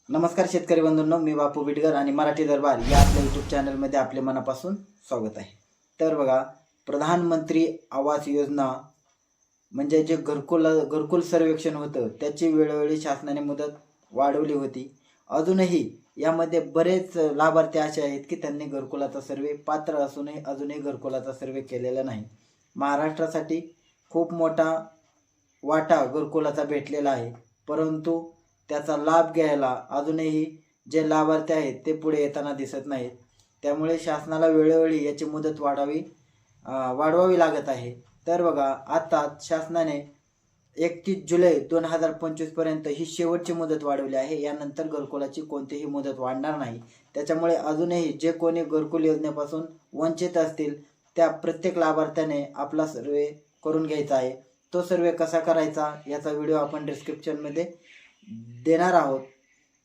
नमस्कार शेतकरी बंधूंनो, मी बापू बिडगर आणि मराठी दरबार या आपल्या यूट्यूब चॅनलमध्ये आपले मनापासून स्वागत आहे। तर बघा, प्रधानमंत्री आवास योजना म्हणजे जे घरकुल सर्वेक्षण होतं त्याची वेळोवेळी शासनाने मुदत वाढवली होती। अजूनही यामध्ये बरेच लाभार्थी असे आहेत की त्यांनी घरकुलाचा सर्वे पात्र असूनही अजूनही घरकुलाचा सर्वे केलेला नाही। महाराष्ट्रासाठी खूप मोठा वाटा घरकुलाचा भेटलेला आहे, परंतु त्याचा लाभ घ्यायला अजूनही जे लाभार्थी आहेत ते पुढे येताना दिसत नाहीत। त्यामुळे शासनाला वेळोवेळी याची मुदत वाढवावी लागत आहे। तर बघा, आता शासनाने 31 जुलै 2025 पर्यंत ही शेवटची मुदत वाढवली आहे। यानंतर घरकुलाची कोणतीही मुदत वाढणार नाही। त्याच्यामुळे अजूनही जे कोणी घरकुल योजनेपासून वंचित असतील त्या प्रत्येक लाभार्थ्याने आपला सर्वे करून घ्यायचा आहे। तो सर्वे कसा करायचा याचा व्हिडिओ आपण डिस्क्रिप्शनमध्ये देणार आहोत।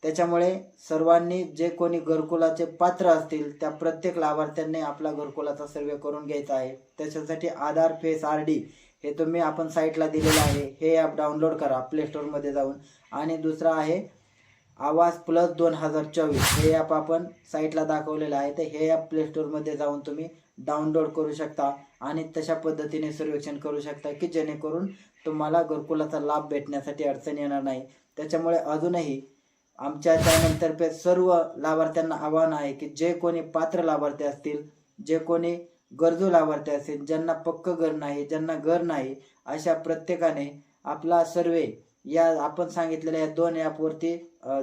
त्याच्यामुळे सर्वांनी जे कोणी घरकुलाचे पात्र असतील त्या प्रत्येक लाभार्थ्यांनी आपला घरकुलाचा सर्वे करून घ्यायचा आहे। त्याच्यासाठी आधार फेस RD हे तुम्ही आपण साईटला दिलेलं आहे, हे ॲप डाउनलोड करा प्ले स्टोअरमध्ये जाऊन। आणि दुसरा आहे आवास प्लस 2024 हे ॲप आपण साईटला दाखवलेलं आहे, तर हे ॲप प्ले स्टोअरमध्ये जाऊन तुम्ही डाउनलोड करू शकता आणि तशा पद्धतीने सर्वेक्षण करू शकता की जेणेकरून तुम्हाला घरकुलाचा लाभ भेटण्यासाठी अडचण येणार नाही। त्याच्यामुळे अजूनही आमच्या चॅनलतर्फे सर्व लाभार्थ्यांना आवाहन आहे की जे कोणी पात्र लाभार्थी असतील, जे कोणी गरजू लाभार्थी असतील, ज्यांना पक्कं घर नाही, ज्यांना घर नाही, अशा प्रत्येकाने आपला सर्वे या आपण सांगितलेल्या या 2 ॲपवरती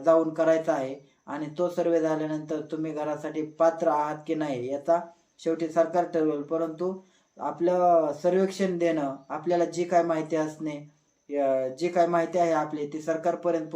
जाऊन करायचा आहे। आणि तो सर्वे झाल्यानंतर तुम्ही घरासाठी पात्र आहात की नाही याचा शेवटी सरकार ठरवेल, परंतु आपलं सर्वेक्षण देणं, आपल्याला जी काय माहिती असणे, जी काय माहिती आहे आपली ती सरकारपर्यंत